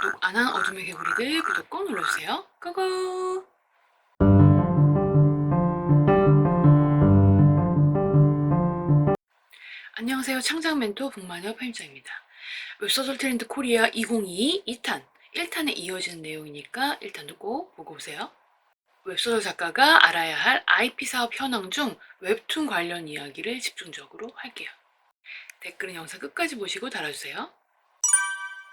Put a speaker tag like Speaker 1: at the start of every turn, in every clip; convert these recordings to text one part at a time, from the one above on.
Speaker 1: 구독 안 한 어둠의 개구리들 구독 꼭 눌러주세요. 고고! 안녕하세요. 창작 멘토 북마녀 편집자입니다. 웹소설 트렌드 코리아 2022 2탄 1탄에 이어지는 내용이니까 1탄도 꼭 보고 오세요. 웹소설 작가가 알아야 할 IP 사업 현황 중 웹툰 관련 이야기를 집중적으로 할게요. 댓글은 영상 끝까지 보시고 달아주세요.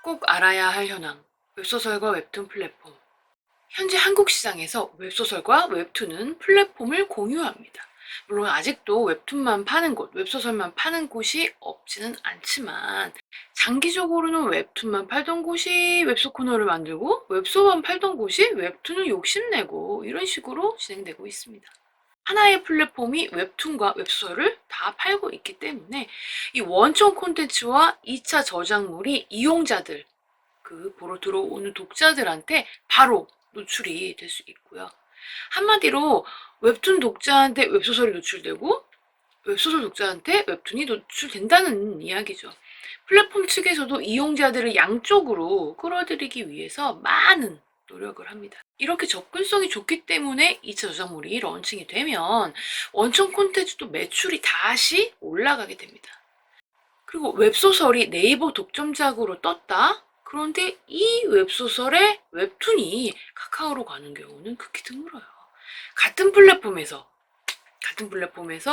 Speaker 1: 꼭 알아야 할 현황, 웹소설과 웹툰 플랫폼. 현재 한국 시장에서 웹소설과 웹툰은 플랫폼을 공유합니다. 물론 아직도 웹툰만 파는 곳, 웹소설만 파는 곳이 없지는 않지만 장기적으로는 웹툰만 팔던 곳이 웹소 코너를 만들고 웹소만 팔던 곳이 웹툰을 욕심내고 이런 식으로 진행되고 있습니다. 하나의 플랫폼이 웹툰과 웹소설을 다 팔고 있기 때문에 이 원천 콘텐츠와 2차 저작물이 이용자들, 보러 들어오는 독자들한테 바로 노출이 될 수 있고요. 한마디로 웹툰 독자한테 웹소설이 노출되고 웹소설 독자한테 웹툰이 노출된다는 이야기죠. 플랫폼 측에서도 이용자들을 양쪽으로 끌어들이기 위해서 많은 노력을 합니다. 이렇게 접근성이 좋기 때문에 2차 저작물이 런칭이 되면 원천 콘텐츠도 매출이 다시 올라가게 됩니다. 그리고 웹소설이 네이버 독점작으로 떴다? 그런데 이 웹소설의 웹툰이 카카오로 가는 경우는 극히 드물어요. 같은 플랫폼에서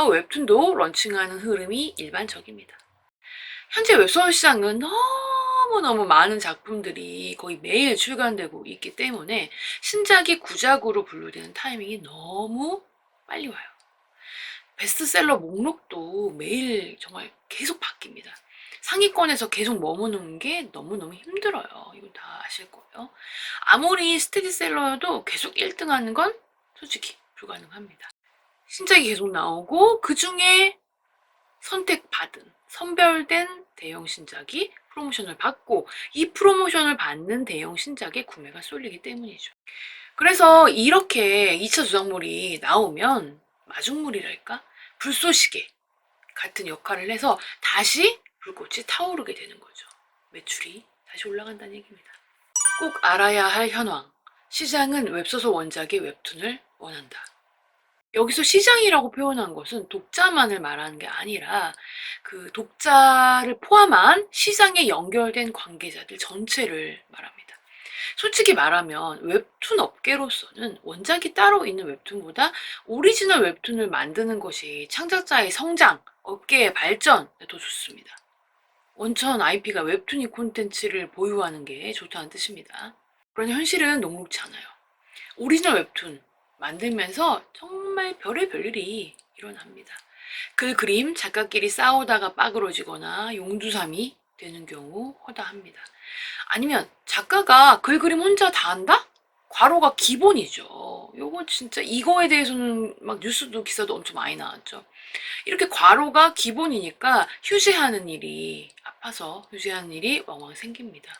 Speaker 1: 웹툰도 런칭하는 흐름이 일반적입니다. 현재 웹소설 시장은 너무너무 많은 작품들이 거의 매일 출간되고 있기 때문에 신작이 구작으로 분류되는 타이밍이 너무 빨리 와요. 베스트셀러 목록도 매일 정말 계속 바뀝니다. 상위권에서 계속 머무는 게 너무너무 힘들어요. 이건 다 아실 거예요. 아무리 스테디셀러여도 계속 1등 하는 건 솔직히 불가능합니다. 신작이 계속 나오고 그 중에 선택받은, 선별된 대형 신작이 프로모션을 받고 이 프로모션을 받는 대형 신작에 구매가 쏠리기 때문이죠. 그래서 이렇게 2차 저작물이 나오면 마중물이랄까? 불쏘시개 같은 역할을 해서 다시 불꽃이 타오르게 되는 거죠. 매출이 다시 올라간다는 얘기입니다. 꼭 알아야 할 현황. 시장은 웹소설 원작의 웹툰을 원한다. 여기서 시장이라고 표현한 것은 독자만을 말하는 게 아니라 그 독자를 포함한 시장에 연결된 관계자들 전체를 말합니다. 솔직히 말하면 웹툰 업계로서는 원작이 따로 있는 웹툰보다 오리지널 웹툰을 만드는 것이 창작자의 성장, 업계의 발전에 더 좋습니다. 원천 IP가 웹툰이 콘텐츠를 보유하는 게 좋다는 뜻입니다. 그러나 현실은 녹록지 않아요. 오리지널 웹툰 만들면서 정말 별의별 일이 일어납니다. 글 그림 작가끼리 싸우다가 빠그러지거나 용두삼이 되는 경우 허다합니다. 아니면 작가가 글 그림 혼자 다 한다? 과로가 기본이죠. 요거 진짜 이거에 대해서는 막 뉴스도 기사도 엄청 많이 나왔죠. 이렇게 과로가 기본이니까 휴재하는 일이 아파서 휴재하는 일이 왕왕 생깁니다.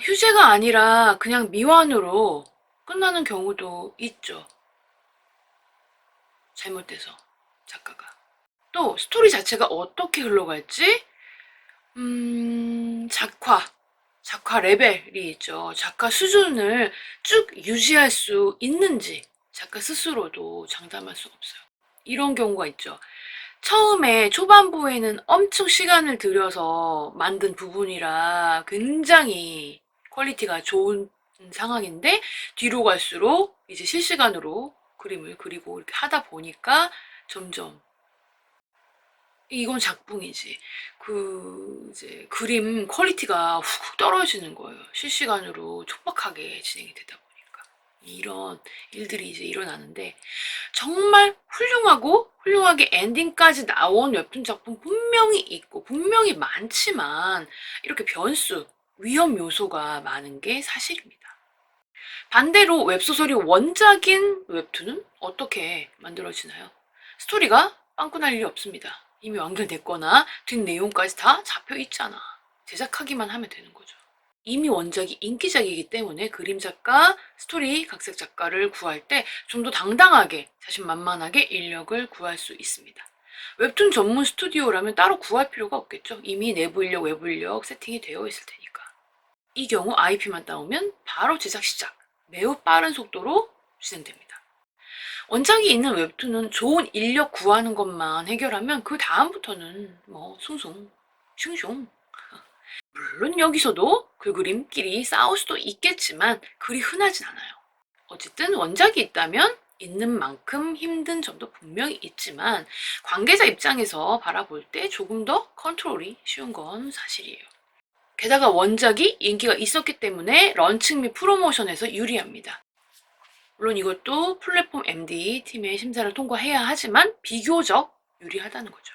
Speaker 1: 휴재가 아니라 그냥 미완으로 끝나는 경우도 있죠. 잘못돼서 작가가. 또 스토리 자체가 어떻게 흘러갈지 작화 레벨이 있죠. 작가 수준을 쭉 유지할 수 있는지 작가 스스로도 장담할 수 없어요. 이런 경우가 있죠. 처음에 초반부에는 엄청 시간을 들여서 만든 부분이라 굉장히 퀄리티가 좋은 상황인데 뒤로 갈수록 이제 실시간으로 그림을 그리고 이렇게 하다 보니까 점점 이건 작품이지. 이제 그림 퀄리티가 훅 떨어지는 거예요. 실시간으로 촉박하게 진행이 되다 보니까. 이런 일들이 이제 일어나는데, 정말 훌륭하게 엔딩까지 나온 웹툰 작품 분명히 있고, 분명히 많지만, 이렇게 변수, 위험 요소가 많은 게 사실입니다. 반대로 웹소설이 원작인 웹툰은 어떻게 만들어지나요? 스토리가 빵꾸 날 일이 없습니다. 이미 완결됐거나 뒷내용까지 다 잡혀 있잖아. 제작하기만 하면 되는 거죠. 이미 원작이 인기작이기 때문에 그림 작가, 스토리, 각색 작가를 구할 때 좀 더 당당하게, 자신만만하게 인력을 구할 수 있습니다. 웹툰 전문 스튜디오라면 따로 구할 필요가 없겠죠. 이미 내부 인력, 외부 인력 세팅이 되어 있을 테니까. 이 경우 IP만 따오면 바로 제작 시작. 매우 빠른 속도로 진행됩니다. 원작이 있는 웹툰은 좋은 인력 구하는 것만 해결하면 그 다음부터는 뭐 숭숭 슝슝. 물론 여기서도 그 그림끼리 싸울 수도 있겠지만 그리 흔하진 않아요. 어쨌든 원작이 있다면 있는 만큼 힘든 점도 분명히 있지만 관계자 입장에서 바라볼 때 조금 더 컨트롤이 쉬운 건 사실이에요. 게다가 원작이 인기가 있었기 때문에 런칭 및 프로모션에서 유리합니다. 물론 이것도 플랫폼 MD 팀의 심사를 통과해야 하지만 비교적 유리하다는 거죠.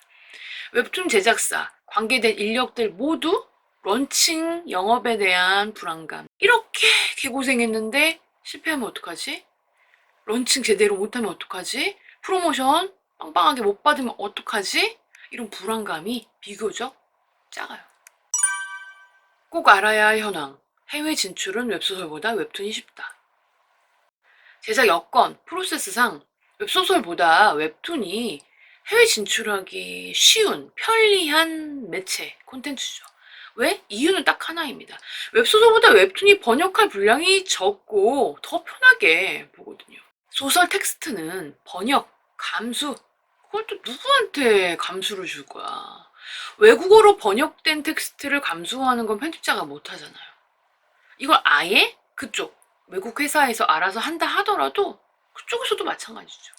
Speaker 1: 웹툰 제작사, 관계된 인력들 모두 런칭 영업에 대한 불안감. 이렇게 개고생했는데 실패하면 어떡하지? 런칭 제대로 못하면 어떡하지? 프로모션 빵빵하게 못 받으면 어떡하지? 이런 불안감이 비교적 작아요. 꼭 알아야 할 현황. 해외 진출은 웹소설보다 웹툰이 쉽다. 제작 여건, 프로세스상 웹소설보다 웹툰이 해외 진출하기 쉬운, 편리한 매체, 콘텐츠죠. 왜? 이유는 딱 하나입니다. 웹소설보다 웹툰이 번역할 분량이 적고 더 편하게 보거든요. 소설 텍스트는 번역, 감수, 그걸 또 누구한테 감수를 줄 거야. 외국어로 번역된 텍스트를 감수하는 건 편집자가 못 하잖아요. 이걸 아예 그쪽 외국 회사에서 알아서 한다 하더라도 그쪽에서도 마찬가지죠.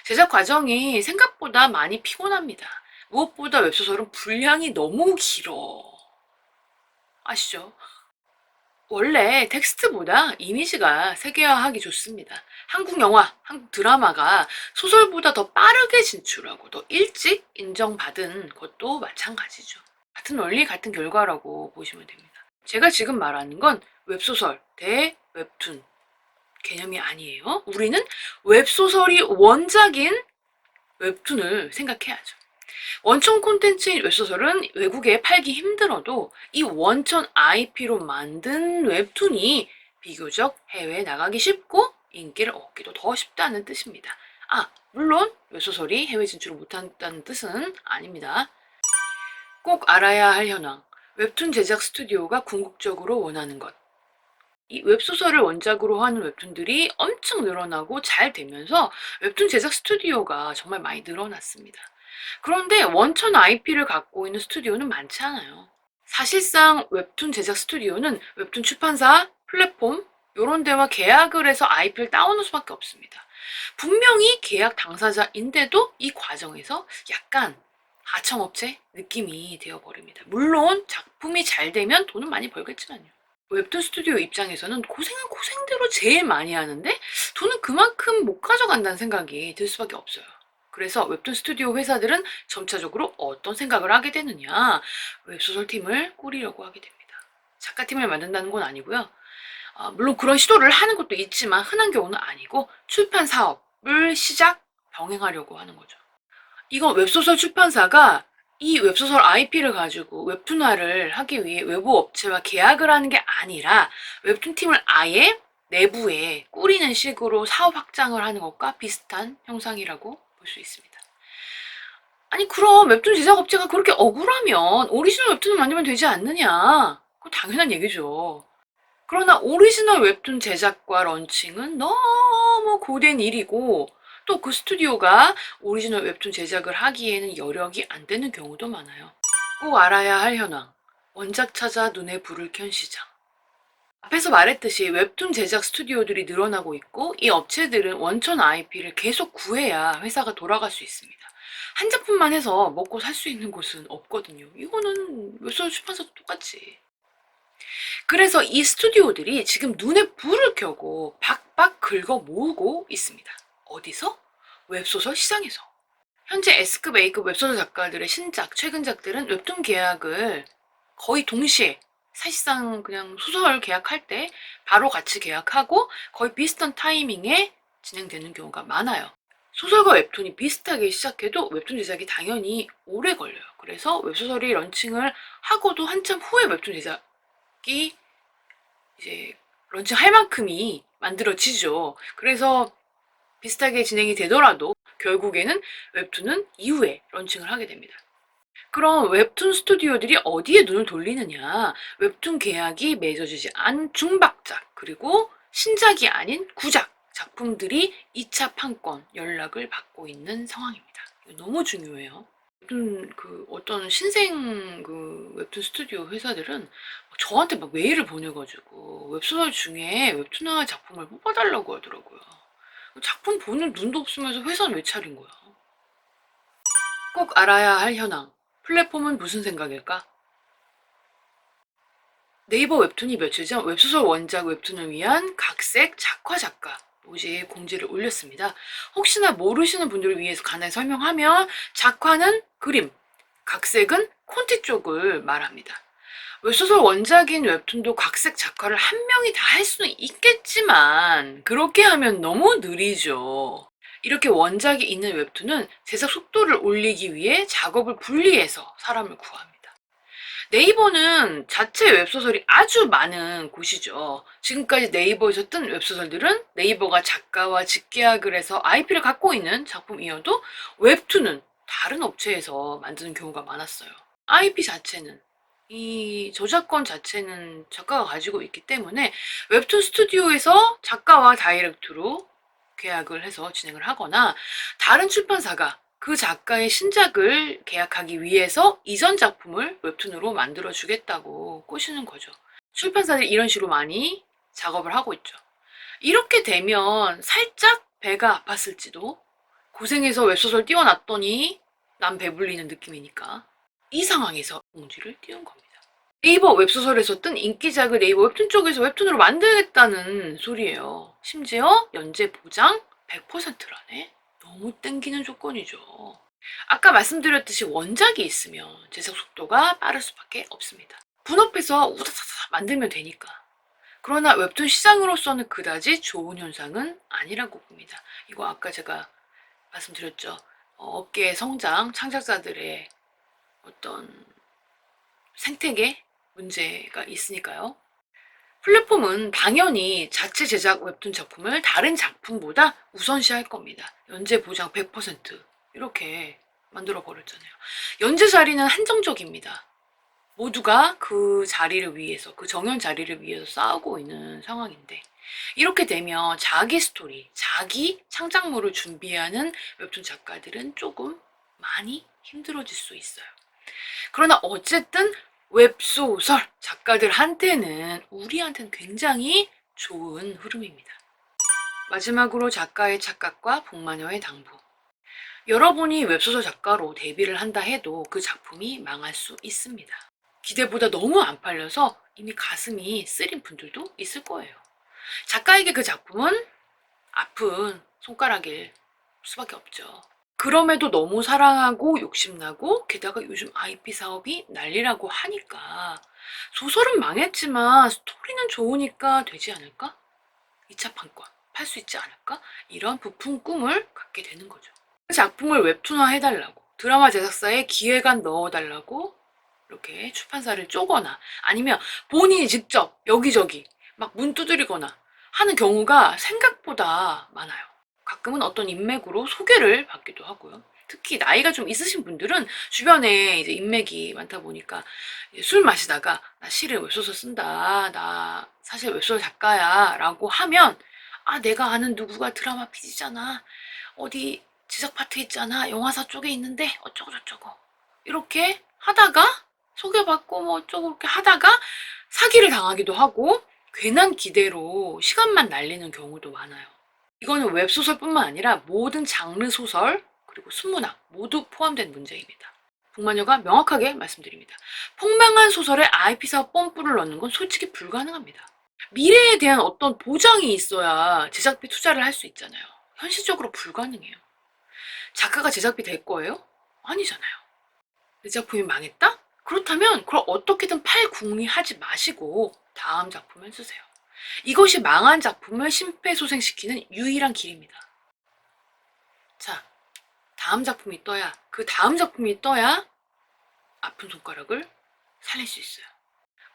Speaker 1: 제작 과정이 생각보다 많이 피곤합니다. 무엇보다 웹소설은 분량이 너무 길어. 아시죠? 원래 텍스트보다 이미지가 세계화하기 좋습니다. 한국 영화, 한국 드라마가 소설보다 더 빠르게 진출하고 더 일찍 인정받은 것도 마찬가지죠. 같은 원리, 같은 결과라고 보시면 됩니다. 제가 지금 말하는 건 웹소설 대 웹툰 개념이 아니에요. 우리는 웹소설이 원작인 웹툰을 생각해야죠. 원천 콘텐츠인 웹소설은 외국에 팔기 힘들어도 이 원천 IP로 만든 웹툰이 비교적 해외에 나가기 쉽고 인기를 얻기도 더 쉽다는 뜻입니다. 물론 웹소설이 해외 진출을 못한다는 뜻은 아닙니다. 꼭 알아야 할 현황. 웹툰 제작 스튜디오가 궁극적으로 원하는 것. 이 웹소설을 원작으로 하는 웹툰들이 엄청 늘어나고 잘 되면서 웹툰 제작 스튜디오가 정말 많이 늘어났습니다. 그런데 원천 IP를 갖고 있는 스튜디오는 많지 않아요. 사실상 웹툰 제작 스튜디오는 웹툰 출판사, 플랫폼 이런 데와 계약을 해서 IP를 따오는 수밖에 없습니다. 분명히 계약 당사자인데도 이 과정에서 약간 하청업체 느낌이 되어버립니다. 물론 작품이 잘 되면 돈은 많이 벌겠지만요. 웹툰 스튜디오 입장에서는 고생은 고생대로 제일 많이 하는데 돈은 그만큼 못 가져간다는 생각이 들 수밖에 없어요. 그래서 웹툰 스튜디오 회사들은 점차적으로 어떤 생각을 하게 되느냐, 웹소설 팀을 꾸리려고 하게 됩니다. 작가팀을 만든다는 건 아니고요. 물론 그런 시도를 하는 것도 있지만 흔한 경우는 아니고 출판 사업을 병행하려고 하는 거죠. 이건 웹소설 출판사가 이 웹소설 IP를 가지고 웹툰화를 하기 위해 외부 업체와 계약을 하는 게 아니라 웹툰 팀을 아예 내부에 꾸리는 식으로 사업 확장을 하는 것과 비슷한 형상이라고 볼 수 있습니다. 아니 그럼 웹툰 제작 업체가 그렇게 억울하면 오리지널 웹툰을 만들면 되지 않느냐? 그거 당연한 얘기죠. 그러나 오리지널 웹툰 제작과 런칭은 너무 고된 일이고 또 그 스튜디오가 오리지널 웹툰 제작을 하기에는 여력이 안 되는 경우도 많아요. 꼭 알아야 할 현황. 원작 찾아 눈에 불을 켠 시장. 앞에서 말했듯이 웹툰 제작 스튜디오들이 늘어나고 있고 이 업체들은 원천 IP를 계속 구해야 회사가 돌아갈 수 있습니다. 한 작품만 해서 먹고 살 수 있는 곳은 없거든요. 이거는 웹소설 출판사도 똑같지. 그래서 이 스튜디오들이 지금 눈에 불을 켜고 박박 긁어 모으고 있습니다. 어디서? 웹소설 시장에서. 현재 S급, A급 웹소설 작가들의 신작, 최근작들은 웹툰 계약을 거의 동시에 사실상 그냥 소설 계약할 때 바로 같이 계약하고 거의 비슷한 타이밍에 진행되는 경우가 많아요. 소설과 웹툰이 비슷하게 시작해도 웹툰 제작이 당연히 오래 걸려요. 그래서 웹소설이 런칭을 하고도 한참 후에 웹툰 제작이 이제 런칭할 만큼이 만들어지죠. 그래서 비슷하게 진행이 되더라도 결국에는 웹툰은 이후에 런칭을 하게 됩니다. 그럼 웹툰 스튜디오들이 어디에 눈을 돌리느냐? 웹툰 계약이 맺어지지 않은 중박작, 그리고 신작이 아닌 구작 작품들이 2차 판권 연락을 받고 있는 상황입니다. 이거 너무 중요해요. 어떤 신생 웹툰 스튜디오 회사들은 저한테 막 메일을 보내가지고 웹소설 중에 웹툰화 작품을 뽑아달라고 하더라고요. 작품 보는 눈도 없으면서 회사는 왜 차린 거야? 꼭 알아야 할 현황. 플랫폼은 무슨 생각일까? 네이버 웹툰이 며칠 전 웹소설 원작 웹툰을 위한 각색 작화 작가 모집에 공지를 올렸습니다. 혹시나 모르시는 분들을 위해서 간단히 설명하면 작화는 그림, 각색은 콘티 쪽을 말합니다. 웹소설 원작인 웹툰도 각색 작화를 한 명이 다 할 수는 있겠지만 그렇게 하면 너무 느리죠. 이렇게 원작이 있는 웹툰은 제작 속도를 올리기 위해 작업을 분리해서 사람을 구합니다. 네이버는 자체 웹소설이 아주 많은 곳이죠. 지금까지 네이버에서 뜬 웹소설들은 네이버가 작가와 직계약을 해서 IP를 갖고 있는 작품이어도 웹툰은 다른 업체에서 만드는 경우가 많았어요. IP 자체는 이 저작권 자체는 작가가 가지고 있기 때문에 웹툰 스튜디오에서 작가와 다이렉트로 계약을 해서 진행을 하거나 다른 출판사가 그 작가의 신작을 계약하기 위해서 이전 작품을 웹툰으로 만들어 주겠다고 꼬시는 거죠. 출판사들이 이런 식으로 많이 작업을 하고 있죠. 이렇게 되면 살짝 배가 아팠을지도, 고생해서 웹소설 띄워놨더니 남 배불리는 느낌이니까 이 상황에서 공지를 띄운 겁니다. 네이버 웹소설에서 뜬 인기작을 네이버 웹툰 쪽에서 웹툰으로 만들겠다는 소리예요. 심지어 연재 보장 100%라네. 너무 땡기는 조건이죠. 아까 말씀드렸듯이 원작이 있으면 제작 속도가 빠를 수밖에 없습니다. 분업해서 우다다다 만들면 되니까. 그러나 웹툰 시장으로서는 그다지 좋은 현상은 아니라고 봅니다. 이거 아까 제가 말씀드렸죠. 업계의 성장, 창작자들의 어떤 생태계 문제가 있으니까요. 플랫폼은 당연히 자체 제작 웹툰 작품을 다른 작품보다 우선시할 겁니다. 연재 보장 100% 이렇게 만들어 버렸잖아요. 연재 자리는 한정적입니다. 모두가 그 자리를 위해서, 그 정연 자리를 위해서 싸우고 있는 상황인데 이렇게 되면 자기 스토리, 자기 창작물을 준비하는 웹툰 작가들은 조금 많이 힘들어질 수 있어요. 그러나 어쨌든 웹소설 작가들한테는 우리한테는 굉장히 좋은 흐름입니다. 마지막으로 작가의 착각과 복마녀의 당부. 여러분이 웹소설 작가로 데뷔를 한다 해도 그 작품이 망할 수 있습니다. 기대보다 너무 안 팔려서 이미 가슴이 쓰린 분들도 있을 거예요. 작가에게 그 작품은 아픈 손가락일 수밖에 없죠. 그럼에도 너무 사랑하고 욕심나고 게다가 요즘 IP 사업이 난리라고 하니까 소설은 망했지만 스토리는 좋으니까 되지 않을까? 2차 판권 팔 수 있지 않을까? 이런 부푼 꿈을 갖게 되는 거죠. 그 작품을 웹툰화 해달라고, 드라마 제작사에 기획안 넣어달라고 이렇게 출판사를 쪼거나 아니면 본인이 직접 여기저기 막 문 두드리거나 하는 경우가 생각보다 많아요. 가끔은 어떤 인맥으로 소개를 받기도 하고요. 특히 나이가 좀 있으신 분들은 주변에 이제 인맥이 많다 보니까 술 마시다가 나 실은 웹소설 쓴다. 나 사실 웹소설 작가야. 라고 하면 아, 내가 아는 누구가 드라마 PD잖아. 어디 제작 파트 있잖아. 영화사 쪽에 있는데 어쩌고 저쩌고. 이렇게 하다가 소개받고 뭐 어쩌고 이렇게 하다가 사기를 당하기도 하고 괜한 기대로 시간만 날리는 경우도 많아요. 이거는 웹소설뿐만 아니라 모든 장르 소설 그리고 순문학 모두 포함된 문제입니다. 복마녀가 명확하게 말씀드립니다. 폭망한 소설에 IP 사업 펌프를 넣는 건 솔직히 불가능합니다. 미래에 대한 어떤 보장이 있어야 제작비 투자를 할 수 있잖아요. 현실적으로 불가능해요. 작가가 제작비 될 거예요? 아니잖아요. 내 작품이 망했다? 그렇다면 그걸 어떻게든 팔궁리하지 마시고 다음 작품을 쓰세요. 이것이 망한 작품을 심폐소생시키는 유일한 길입니다. 자, 다음 작품이 떠야, 그 다음 작품이 떠야 아픈 손가락을 살릴 수 있어요.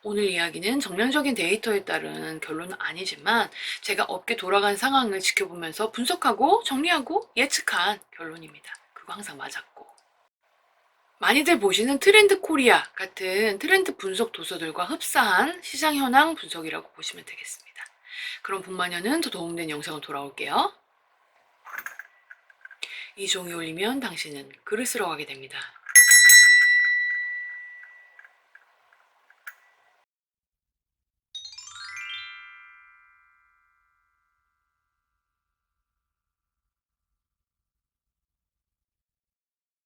Speaker 1: 오늘 이야기는 정량적인 데이터에 따른 결론은 아니지만 제가 업계 돌아간 상황을 지켜보면서 분석하고 정리하고 예측한 결론입니다. 그거 항상 맞았고. 많이들 보시는 트렌드 코리아 같은 트렌드 분석 도서들과 흡사한 시장 현황 분석이라고 보시면 되겠습니다. 그럼 복마녀는 더 도움된 영상으로 돌아올게요. 이 종이 울리면 당신은 글을 쓰러 가게 됩니다.